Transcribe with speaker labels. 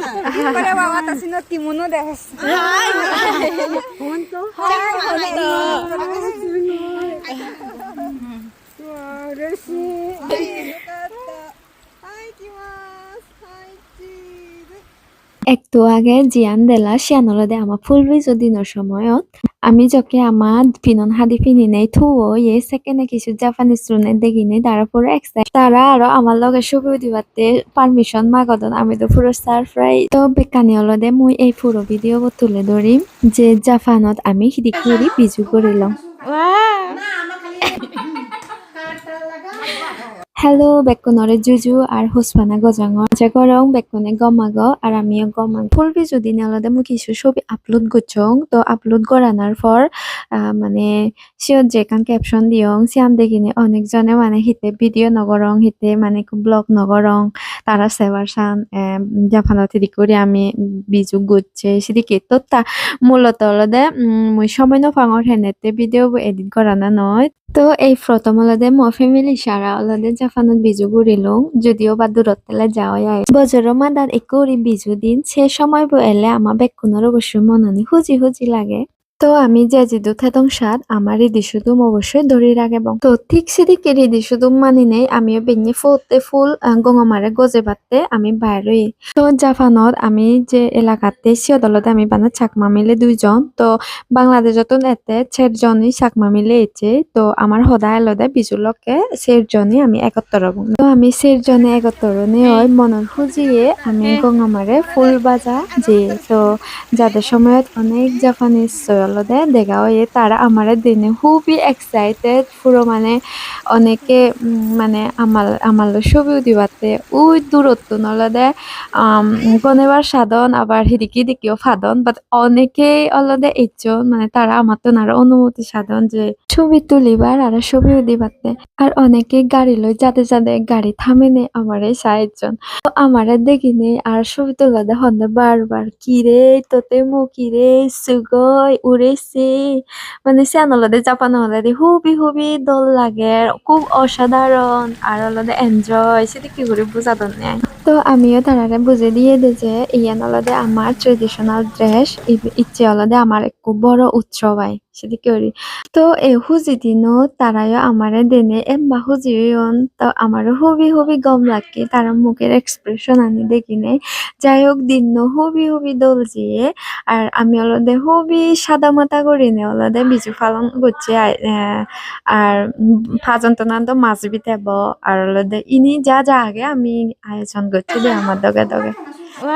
Speaker 1: これは私の着物です。
Speaker 2: 本当？
Speaker 1: はい、
Speaker 2: すごい。うわ、嬉しい。
Speaker 1: よかった。はい、行きます。はい、チーズ。
Speaker 3: একটু আগে জিয়ান দেলা শিয়ানলদে আমার ফুল ভিজো দিনের সময়ত আমি যকে আমার পিনন হাদি পিনি নেই থুও এই সেকেন্ডে কিছু জাপানিজ স্টুডেন্ট দেখি নেই তারা পুরো এক্সাইট তারা আরো আমার লগে ছবি দিবাতে পারমিশন মাগদন আমি তো পুরো সারপ্রাইজ তো বেকানি অলদে মুই এই পুরো ভিডিও তুলে ধরিম যে জাপানত আমি হিদি করি বিজু করিলাম হ্যালো বেকনরে জুজু আর হুসপানা গজাঙর জাগরং বেকনে গমাগ আর আমিও গমাগ ফুলবি যদি নালদে মু কিছু ছবি আপলোড করছং তো আপলোড করানোর পর মানে সিও যেখান ক্যাপশন দিয়ং সিয়াম দেখিনে অনেকজনে মানে হিতে ভিডিও নগরং হিতে মানে ব্লগ নগরং তারা সেবার সান জাপানত হিদি করে আমি বিজু গুচ্ছে সিদিকে তো তা মূলত অলদে মুই সময় নফাঙর হেনেতে ভিডিও এডিট করানো নয় তো এই প্রথম অলদে ম ফ্যামিলি সারা অলদে জাপানত বিজু ঘুরিলুং যদিও বা দূরত তেলে যাওয়াই আয় বজর মাদার একরি বিজু দিন সে সময় এলে আমার বেকুনের অবশ্যই মননি হুজি হুজি লাগে তো আমি যে জিদু থেতং সাদ আমার রিদি শুধুম অবশ্যই ধরে রাখে তো ঠিক সেদিকে রিদি শুধুম মানি নেই আমিও বেঙে ফুলতে ফুল গঙ্গমারে গজে বাতে আমি বাইরে তো জাপানত আমি যে এলাকাতে সিয়দলতে আমি বানা চাকমা মিলে দুইজন তো বাংলাদেশত এতে 6 জনই চাকমা মিলে এসে তো আমার সদায় আলাদা বিজুলকে 6 জনই আমি একত্র হব তো আমি 6 জনে একত্রনে হয় মনের খুঁজিয়ে আমি গঙ্গমারে ফুল বাজা যে তো যাদের সময়ত অনেক জাপানিজ অলদে দেখা হয়ে তারা আমার দিনে খুবই এক্সাইটেড পুরো মানে অনেকে মানে আমার ছবিও দিবাতে ওই দূরত্ব নলদে গনেবার সাধন আবার হিদিকি দিকিও ফাদন বাট অনেকেই অলদে একজন মানে তারা আমার তো নারা অনুমতি সাধন যে ছবি তুলিবার আর ছবিও দিবাতে আর অনেকে গাড়ি লই যাতে যাতে গাড়ি থামে নে আমারে সাহায্য তো আমারে দেখিনি আর ছবি তোলা হন্দে বারবার কিরে তোতে মু কিরে সুগই উড়েছি মানে সিয়ানলদে জাপান হলদে হুবি হুবি দোল লাগে খুব অসাধারণ আর অলদে এনজয় সেটা কি করে বুঝাদন নেয় তো আমিও তারারে বুঝে দিয়ে দে যে ইয়ান অলদে আমার ট্রেডিশনাল ড্রেস ইচ্ছে অলদে আমার খুব বড় উৎসব হয় সেটা করি তো এই হুজি দিনও তারাও আমারে দেনে এম্বা হুজি তো আমারও হুবি হুবি গম লাগে তারা মুখের এক্সপ্রেশন আমি দেখি নেই যাই হোক দিন হুবি হুবি দোল জিয়ে আর আমি অলদে হুবই সাদা মাথা করি নে অলদে বিজু পালন করছি আর ফাজন্ত নান্দ মাছ বিতেব আর অলদে ইনি যা যা আগে আমি আয়োজন করছি দে আমার দগে দগে